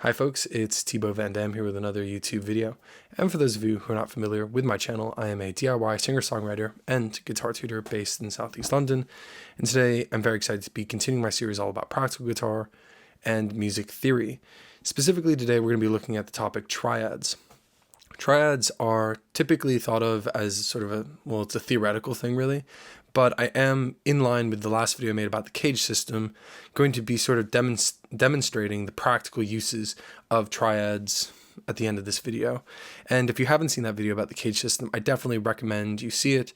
Hi folks, it's Thibaut Van Dam here with another YouTube video. And for those of you who are not familiar with my channel, I am a DIY singer-songwriter and guitar tutor based in Southeast London. And today I'm very excited to be continuing my series all about practical guitar and music theory. Specifically today we're going to be looking at the topic triads. Triads are typically thought of as sort of it's a theoretical thing really, but I am, in line with the last video I made about the cage system, going to be sort of demonstrating the practical uses of triads at the end of this video. And if you haven't seen that video about the cage system, I definitely recommend you see it.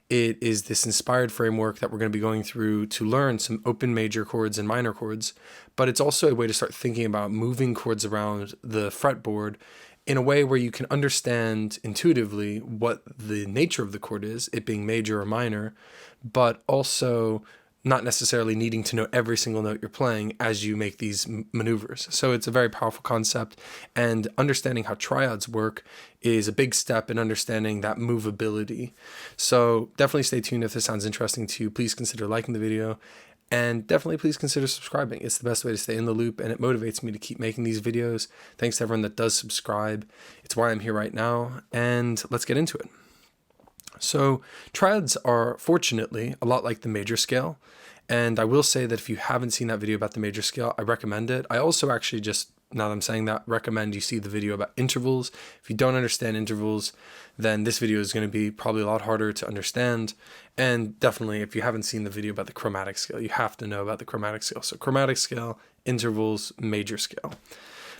It is this inspired framework that we're going to be going through to learn some open major chords and minor chords, but it's also a way to start thinking about moving chords around the fretboard in a way where you can understand intuitively what the nature of the chord is, it being major or minor, but also not necessarily needing to know every single note you're playing as you make these maneuvers. So it's a very powerful concept, and understanding how triads work is a big step in understanding that movability. So definitely stay tuned. If this sounds interesting to you, please consider liking the video. And definitely please consider subscribing. It's the best way to stay in the loop, and it motivates me to keep making these videos. Thanks to everyone that does subscribe. It's why I'm here right now, and let's get into it. So triads are, fortunately, a lot like the major scale. And I will say that if you haven't seen that video about the major scale, I recommend it. I also actually just, now that I'm saying that, recommend you see the video about intervals. If you don't understand intervals, then this video is going to be probably a lot harder to understand. And definitely, if you haven't seen the video about the chromatic scale, you have to know about the chromatic scale. So chromatic scale, intervals, major scale.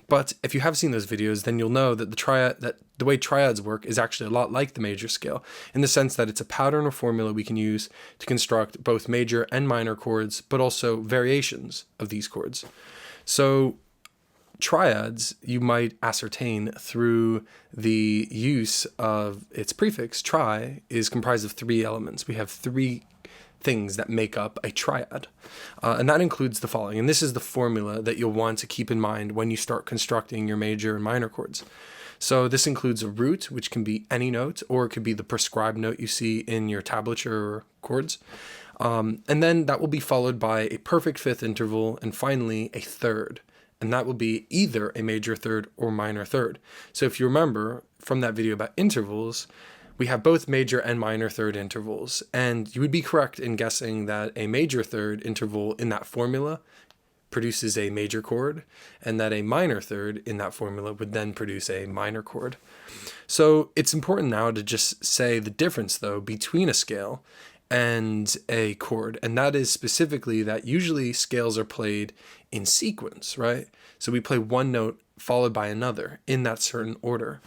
But if you have seen those videos, then you'll know that the way triads work is actually a lot like the major scale, in the sense that it's a pattern or formula we can use to construct both major and minor chords, but also variations of these chords. So triads, you might ascertain through the use of its prefix, tri, is comprised of three elements. We have three things that make up a triad, and that includes the following. And this is the formula that you'll want to keep in mind when you start constructing your major and minor chords. So this includes a root, which can be any note, or it could be the prescribed note you see in your tablature or chords. And then that will be followed by a perfect fifth interval, and finally a third. And that will be either a major third or minor third. So if you remember from that video about intervals, we have both major and minor third intervals. And you would be correct in guessing that a major third interval in that formula produces a major chord, and that a minor third in that formula would then produce a minor chord. So it's important now to just say the difference, though, between a scale and a chord, and that is specifically that usually scales are played in sequence, right? So we play one note followed by another in that certain order.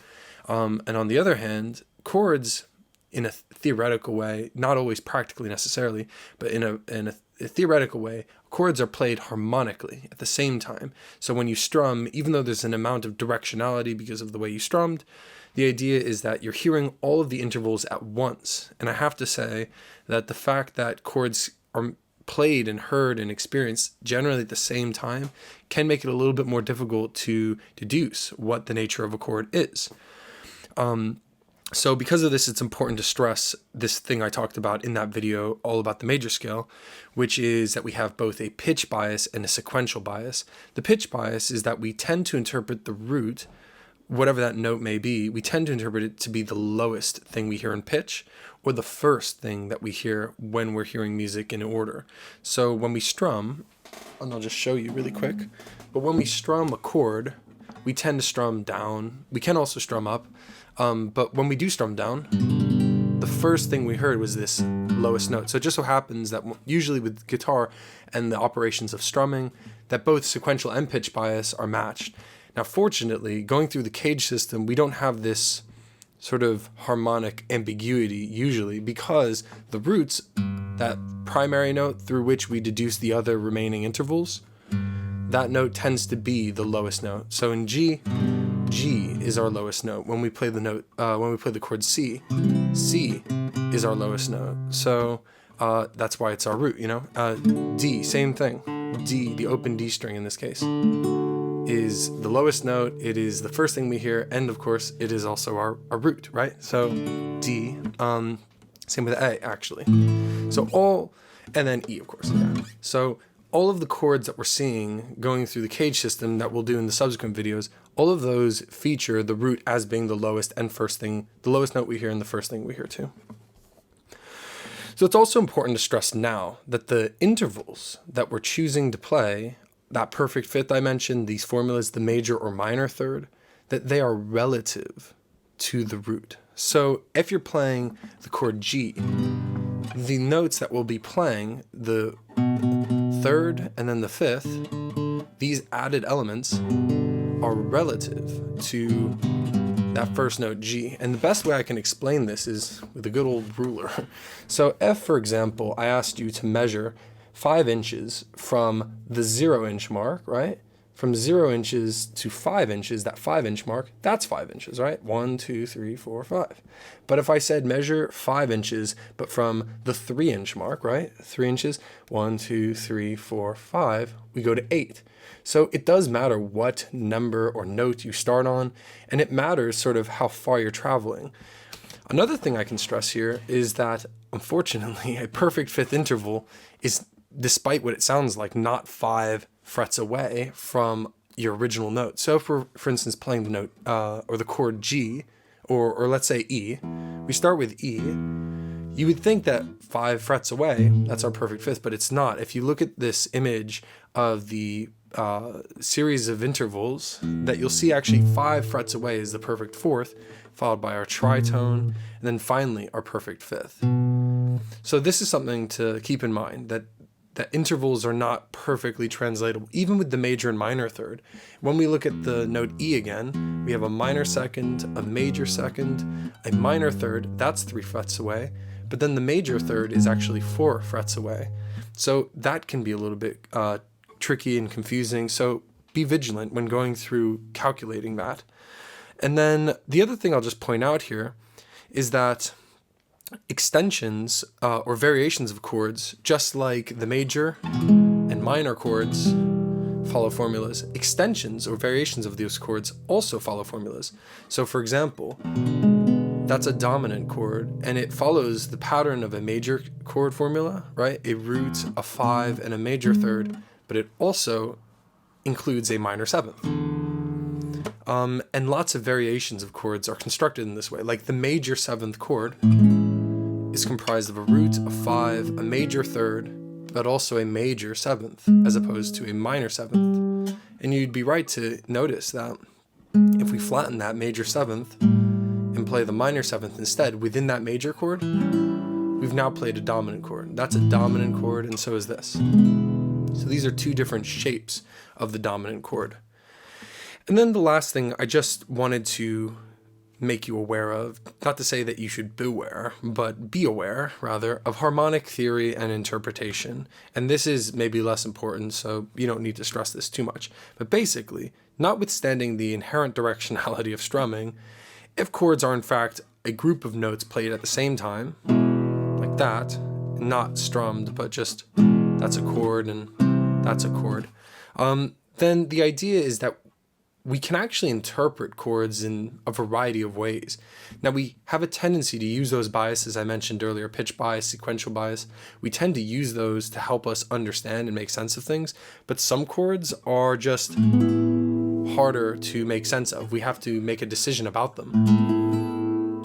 And on the other hand, chords, in a theoretical way, not always practically necessarily, but in a theoretical way, chords are played harmonically at the same time. So when you strum, even though there's an amount of directionality because of the way you strummed, the idea is that you're hearing all of the intervals at once. And I have to say that the fact that chords are played and heard and experienced generally at the same time can make it a little bit more difficult to deduce what the nature of a chord is. So because of this, it's important to stress this thing I talked about in that video all about the major scale, which is that we have both a pitch bias and a sequential bias. The pitch bias is that we tend to interpret the root, whatever that note may be, we tend to interpret it to be the lowest thing we hear in pitch, or the first thing that we hear when we're hearing music in order. So when we strum, and I'll just show you really quick, but when we strum a chord, we tend to strum down. We can also strum up, but when we do strum down, the first thing we heard was this lowest note. So it just so happens that usually with guitar and the operations of strumming, that both sequential and pitch bias are matched. Now, fortunately, going through the cage system, we don't have this sort of harmonic ambiguity usually, because the roots, that primary note through which we deduce the other remaining intervals, that note tends to be the lowest note. So in G, G is our lowest note. When we play the note, when we play the chord C, C is our lowest note. So that's why it's our root, you know. D, same thing. D, the open D string in this case, is the lowest note. It is the first thing we hear, and of course, it is also our root, right? So D, same with A actually. So all, and then E, of course. Yeah. So all of the chords that we're seeing going through the cage system that we'll do in the subsequent videos, all of those feature the root as being the lowest and first thing, the lowest note we hear and the first thing we hear too. So it's also important to stress now that the intervals that we're choosing to play, that perfect fifth I mentioned, these formulas, the major or minor third, that they are relative to the root. So if you're playing the chord G, the notes that we'll be playing, the third and then the fifth, these added elements are relative to that first note G. And the best way I can explain this is with a good old ruler. So if, for example, I asked you to measure 5 inches from the 0-inch mark, right? From 0 inches to 5 inches, that 5-inch mark, that's 5 inches, right? 1, 2, 3, 4, 5. But if I said measure 5 inches, but from the 3-inch mark, right? 3 inches, 1, 2, 3, 4, 5, we go to 8. So it does matter what number or note you start on, and it matters sort of how far you're traveling. Another thing I can stress here is that, unfortunately, a perfect fifth interval is, despite what it sounds like, not 5 frets away from your original note. So if we're, for instance, playing the note or the chord G, or let's say E, we start with E, you would think that 5 frets away, that's our perfect fifth, but it's not. If you look at this image of the series of intervals, that you'll see actually 5 frets away is the perfect fourth, followed by our tritone, and then finally our perfect fifth. So this is something to keep in mind, that intervals are not perfectly translatable, even with the major and minor third. When we look at the note E again, we have a minor second, a major second, a minor third, that's 3 frets away, but then the major third is actually 4 frets away. So that can be a little bit tricky and confusing, so be vigilant when going through calculating that. And then the other thing I'll just point out here is that extensions or variations of chords, just like the major and minor chords follow formulas, extensions or variations of those chords also follow formulas. So for example, that's a dominant chord, and it follows the pattern of a major chord formula, right? A root, a 5, and a major third, but it also includes a minor seventh. And lots of variations of chords are constructed in this way. Like the major 7th chord is comprised of a root, a 5, a major third, but also a major 7th, as opposed to a minor 7th. And you'd be right to notice that if we flatten that major 7th and play the minor 7th instead within that major chord, we've now played a dominant chord. That's a dominant chord, and so is this. So these are 2 different shapes of the dominant chord. And then the last thing I just wanted to make you aware of, not to say that you should beware, but be aware, rather, of harmonic theory and interpretation. And this is maybe less important, so you don't need to stress this too much. But basically, notwithstanding the inherent directionality of strumming, if chords are in fact a group of notes played at the same time, like that, not strummed, but just that's a chord and that's a chord, then the idea is that we can actually interpret chords in a variety of ways. Now, we have a tendency to use those biases I mentioned earlier, pitch bias, sequential bias. We tend to use those to help us understand and make sense of things, but some chords are just harder to make sense of. We have to make a decision about them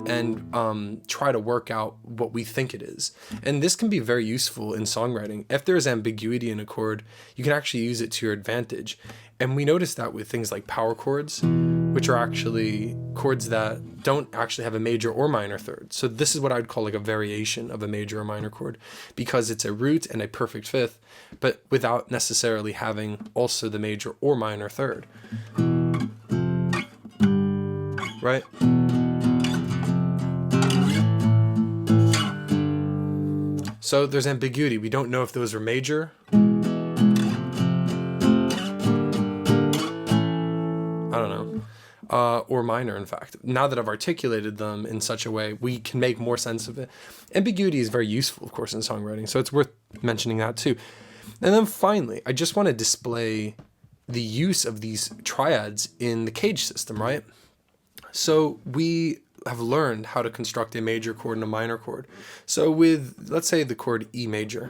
and try to work out what we think it is. And this can be very useful in songwriting. If there's ambiguity in a chord, you can actually use it to your advantage. And we notice that with things like power chords, which are actually chords that don't actually have a major or minor third. So this is what I'd call like a variation of a major or minor chord, because it's a root and a perfect fifth, but without necessarily having also the major or minor third. Right? So there's ambiguity. We don't know if those are major. I don't know. Or minor, in fact. Now that I've articulated them in such a way, we can make more sense of it. Ambiguity is very useful, of course, in songwriting, so it's worth mentioning that too. And then finally, I just want to display the use of these triads in the cage system, right? So we have learned how to construct a major chord and a minor chord. So with, let's say, the chord E major,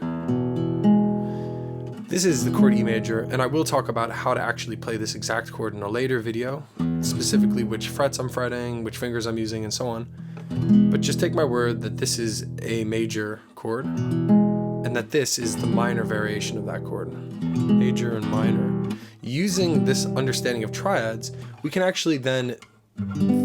This is the chord E major, and I will talk about how to actually play this exact chord in a later video, specifically which frets I'm fretting, which fingers I'm using, and so on. But just take my word that this is a major chord, and that this is the minor variation of that chord. Major and minor. Using this understanding of triads, we can actually then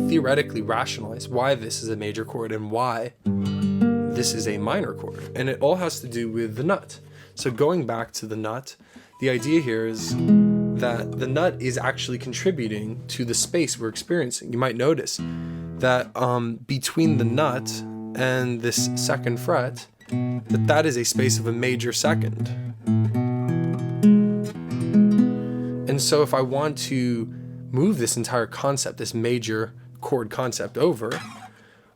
theoretically rationalize why this is a major chord and why this is a minor chord. And it all has to do with the nut. So going back to the nut, the idea here is that the nut is actually contributing to the space we're experiencing. You might notice that between the nut and this second fret, that is a space of a major second. And so if I want to move this entire concept, this major chord concept over,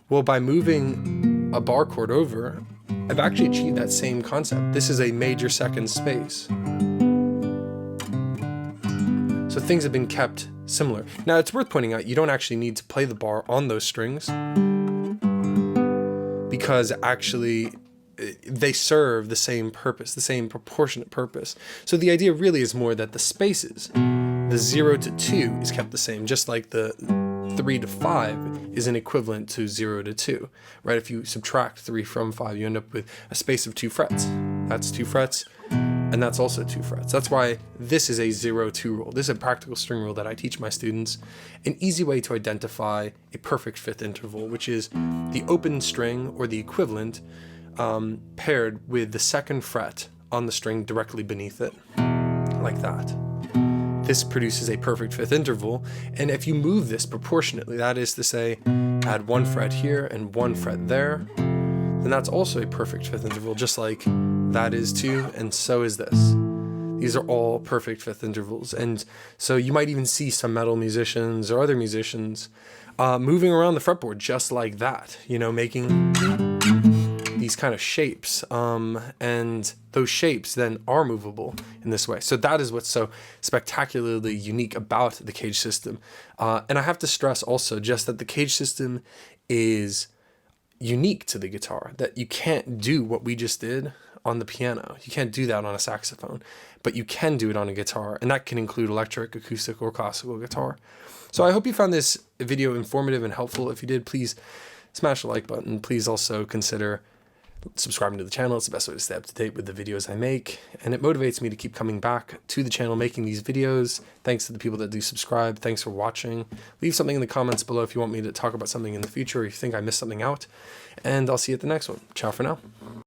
well, by moving a bar chord over, I've actually achieved that same concept. This is a major second space. So things have been kept similar. Now it's worth pointing out you don't actually need to play the bar on those strings, because actually they serve the same purpose, the same proportionate purpose. So the idea really is more that the spaces, the 0 to 2 is kept the same, just like the 3 to 5 is an equivalent to 0 to 2, right? If you subtract 3 from 5, you end up with a space of 2 frets. That's 2 frets, and that's also 2 frets. That's why this is a 0-2 rule. This is a practical string rule that I teach my students. An easy way to identify a perfect fifth interval, which is the open string or the equivalent paired with the second fret on the string directly beneath it, like that. This produces a perfect fifth interval, and if you move this proportionately, that is to say, add 1 fret here and 1 fret there, then that's also a perfect fifth interval, just like that is too, and so is this. These are all perfect fifth intervals, and so you might even see some metal musicians or other musicians moving around the fretboard just like that, you know, making these kind of shapes, and those shapes then are movable in this way. So that is what's so spectacularly unique about the cage system. And I have to stress also just that the cage system is unique to the guitar, that you can't do what we just did on the piano. You can't do that on a saxophone, but you can do it on a guitar, and that can include electric, acoustic, or classical guitar. So I hope you found this video informative and helpful. If you did, please smash the like button. Please also consider subscribing to the channel. It's the best way to stay up to date with the videos I make, and it motivates me to keep coming back to the channel making these videos. Thanks to the people that do subscribe. Thanks for watching. Leave something in the comments below if you want me to talk about something in the future, or if you think I missed something out, and I'll see you at the next one. Ciao for now.